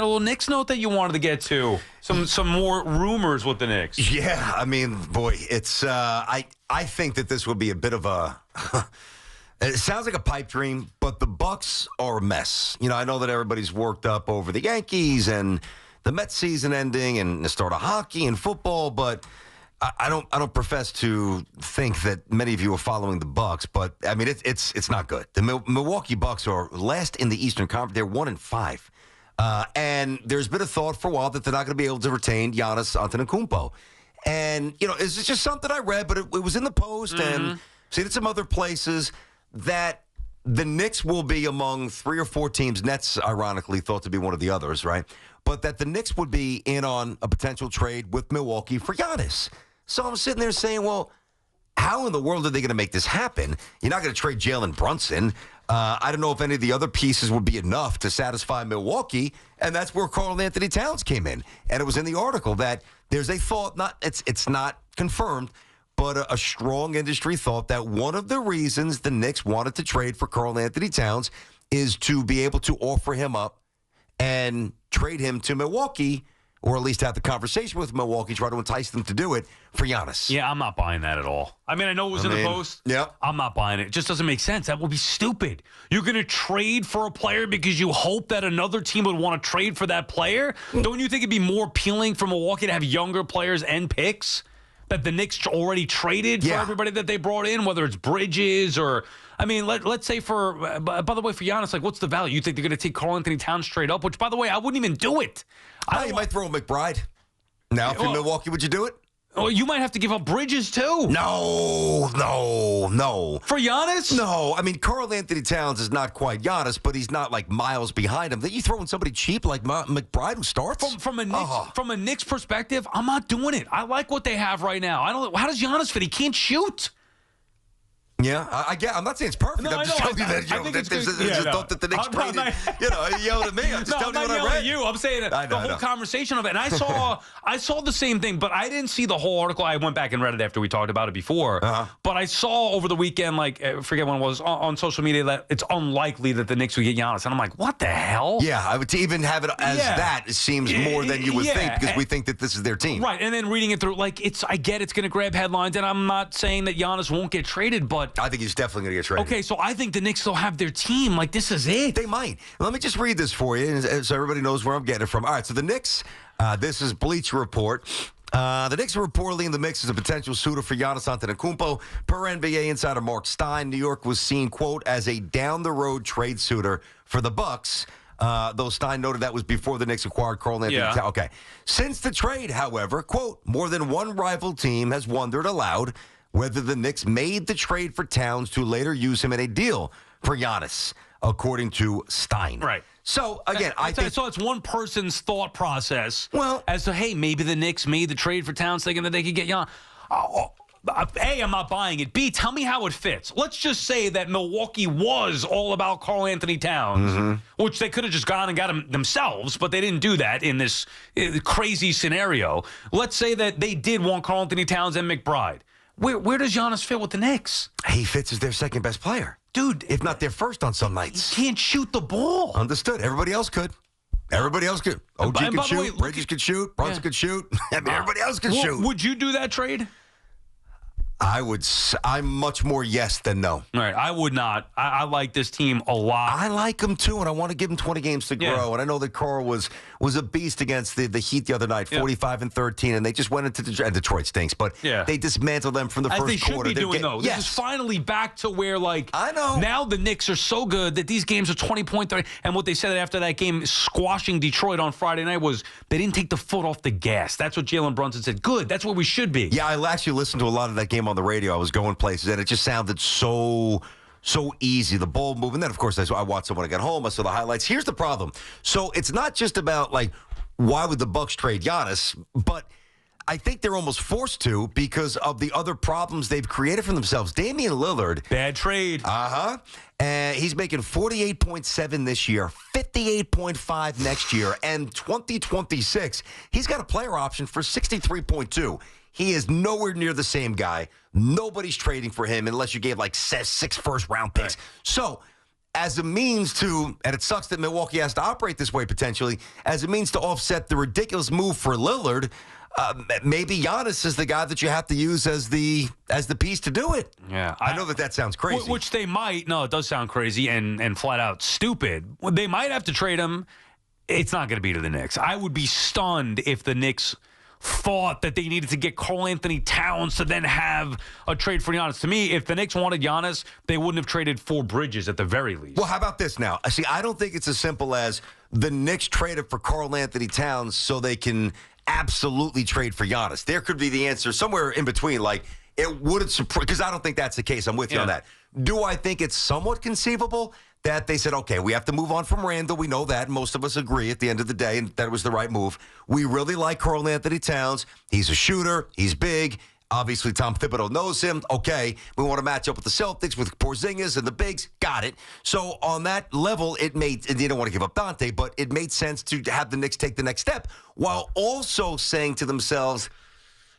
had a little Knicks note that you wanted to get to. Some more rumors with the Knicks. Yeah, I mean, boy, it's I think that this would be a bit of a it sounds like a pipe dream, but the Bucks are a mess. You know, I know that everybody's worked up over the Yankees and the Mets season ending and the start of hockey and football, but I don't profess to think that many of you are following the Bucks, but I mean it's not good. The Milwaukee Bucks are last in the Eastern Conference. They're 1-5, and there's been a thought for a while that they're not going to be able to retain Giannis Antetokounmpo. And you know, it's just something I read, but it was in the Post and seen it some other places that the Knicks will be among 3 or 4 teams. Nets, ironically, thought to be one of the others, right? But that the Knicks would be in on a potential trade with Milwaukee for Giannis. So I'm sitting there saying, well, how in the world are they going to make this happen? You're not going to trade Jalen Brunson. I don't know if any of the other pieces would be enough to satisfy Milwaukee, and that's where Karl Anthony Towns came in. And it was in the article that there's a thought, it's not confirmed, but a strong industry thought that one of the reasons the Knicks wanted to trade for Karl Anthony Towns is to be able to offer him up and trade him to Milwaukee, or at least have the conversation with Milwaukee, try to entice them to do it for Giannis. Yeah, I'm not buying that at all. I mean, I know it was in the Post. Yeah. I'm not buying it. It just doesn't make sense. That would be stupid. You're going to trade for a player because you hope that another team would want to trade for that player? Don't you think it'd be more appealing for Milwaukee to have younger players and picks that the Knicks already traded for everybody that they brought in, whether it's Bridges or... I mean, let's say by the way, for Giannis, like, what's the value? You think they're going to take Karl Anthony Towns straight up? Which, by the way, I wouldn't even do it. You might throw McBride. Now, if you're Milwaukee, would you do it? Oh, you might have to give up Bridges, too. No. For Giannis? No. I mean, Karl Anthony Towns is not quite Giannis, but he's not, like, miles behind him. You throwing somebody cheap like McBride who starts? From a Knicks perspective, I'm not doing it. I like what they have right now. How does Giannis fit? He can't shoot. Yeah, I'm not saying it's perfect. I'm just telling you that that the Knicks traded. You yelled at me. I'm just telling you what I read. I'm not yelling at you. I'm saying the whole conversation of it. And I saw the same thing, but I didn't see the whole article. I went back and read it after we talked about it before. But I saw over the weekend, like, I forget when it was, on social media, that it's unlikely that the Knicks would get Giannis. And I'm like, what the hell? Yeah, I would to even have it as that seems more than you would think, because we think that this is their team. Right, and then reading it through, like, I get it's going to grab headlines, and I'm not saying that Giannis won't get traded, but I think he's definitely going to get traded. Okay, so I think the Knicks will have their team. Like, this is it. They might. Let me just read this for you so everybody knows where I'm getting it from. All right, so the Knicks, this is Bleacher Report. The Knicks are reportedly in the mix as a potential suitor for Giannis Antetokounmpo. Per NBA insider Mark Stein, New York was seen, quote, as a down-the-road trade suitor for the Bucks. Though Stein noted that was before the Knicks acquired Karl Anthony Towns. Okay. Since the trade, however, quote, more than one rival team has wondered aloud whether the Knicks made the trade for Towns to later use him in a deal for Giannis, according to Stein. Right. So, again, I think... So it's one person's thought process as to, hey, maybe the Knicks made the trade for Towns thinking that they could get Giannis. A, I'm not buying it. B, tell me how it fits. Let's just say that Milwaukee was all about Karl Anthony Towns, which they could have just gone and got him themselves, but they didn't do that in this crazy scenario. Let's say that they did want Karl Anthony Towns and McBride. Where does Giannis fit with the Knicks? He fits as their second best player. Dude. If not their first on some nights. He can't shoot the ball. Everybody else could. OG could shoot. Bridges could shoot. Brunson could shoot. I mean, everybody else could shoot. Would you do that trade? I'm much more yes than no. All right, I would not. I like this team a lot. I like them too, and I want to give them 20 games to grow. And I know that Karl was a beast against the Heat the other night, 45-13, and they just went into Detroit stinks, but they dismantled them from the first quarter. As they should be doing, though. This is finally back to where, like, I know. Now the Knicks are so good that these games are 20-point, 30. And what they said after that game, squashing Detroit on Friday night, was they didn't take the foot off the gas. That's what Jalen Brunson said. Good. That's where we should be. Yeah, I actually listened to a lot of that game on the radio. I was going places, and it just sounded so easy. The ball moving. Then, of course, I watched it when I got home. I saw the highlights. Here's the problem. So it's not just about, like, why would the Bucks trade Giannis, but I think they're almost forced to because of the other problems they've created for themselves. Damian Lillard. Bad trade. And he's making $48.7 this year, $58.5 next year, and 2026. He's got a player option for $63.2. He is nowhere near the same guy. Nobody's trading for him unless you gave like 6 first-round picks. Right. So as a means to, and it sucks that Milwaukee has to operate this way potentially, as a means to offset the ridiculous move for Lillard. Maybe Giannis is the guy that you have to use as the piece to do it. Yeah, I know that sounds crazy. Which they might. No, it does sound crazy and flat out stupid. They might have to trade him. It's not going to be to the Knicks. I would be stunned if the Knicks thought that they needed to get Karl Anthony Towns to then have a trade for Giannis. To me, if the Knicks wanted Giannis, they wouldn't have traded for Bridges at the very least. Well, how about this now? See, I don't think it's as simple as the Knicks traded for Karl Anthony Towns so they can absolutely trade for Giannis. There could be the answer somewhere in between. Like, it wouldn't surprise, because I don't think that's the case. I'm with you on that. Do I think it's somewhat conceivable that they said, okay, we have to move on from Randall? We know that. Most of us agree at the end of the day, and that it was the right move. We really like Karl Anthony Towns. He's a shooter. He's big. Obviously, Tom Thibodeau knows him. Okay, we want to match up with the Celtics, with Porzingis and the bigs. Got it. So on that level, it made, and you don't want to give up Dante, but it made sense to have the Knicks take the next step while also saying to themselves,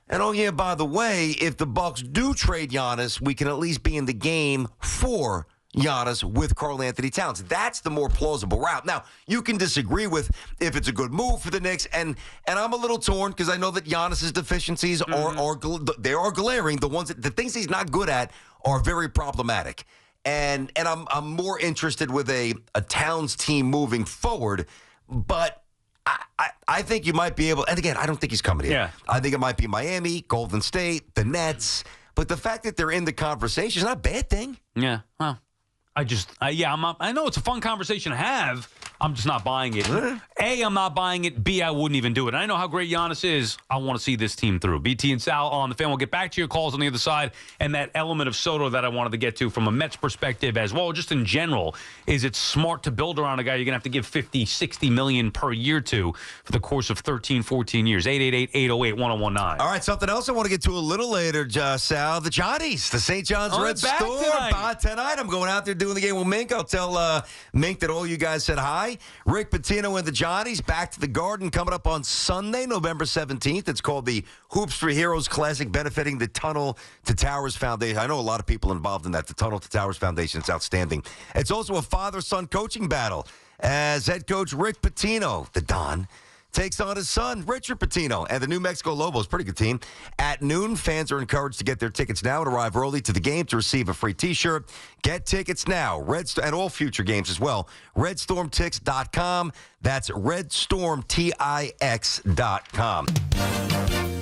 and oh yeah, by the way, if the Bucks do trade Giannis, we can at least be in the game for Giannis with Karl Anthony Towns. That's the more plausible route. Now, you can disagree with if it's a good move for the Knicks, and I'm a little torn because I know that Giannis's deficiencies are glaring. The things he's not good at are very problematic. And I'm more interested with a Towns team moving forward, but I think you might be able, and again, I don't think he's coming here. Yeah. I think it might be Miami, Golden State, the Nets, but the fact that they're in the conversation is not a bad thing. Yeah, well, I know it's a fun conversation to have. I'm just not buying it. A, I'm not buying it. B, I wouldn't even do it. And I know how great Giannis is. I want to see this team through. BT and Sal on the Fan. We'll get back to your calls on the other side. And that element of Soto that I wanted to get to from a Mets perspective as well, just in general, is it smart to build around a guy you're going to have to give $50, $60 million per year to for the course of 13, 14 years. 888-808-1019. All right, something else I want to get to a little later, Sal. The Johnnies, the St. John's Red Storm. Tonight I'm going out there doing the game with Mink. I'll tell Mink that all you guys said hi. Rick Pitino and the Johnnies back to the Garden coming up on Sunday, November 17th. It's called the Hoops for Heroes Classic, benefiting the Tunnel to Towers Foundation. I know a lot of people involved in that. The Tunnel to Towers Foundation. It's outstanding. It's also a father-son coaching battle as head coach Rick Pitino, the Don, takes on his son, Richard Pitino, and the New Mexico Lobos. Pretty good team. At noon, fans are encouraged to get their tickets now and arrive early to the game to receive a free T-shirt. Get tickets now. And all future games as well. RedStormTix.com. That's RedStormTix.com.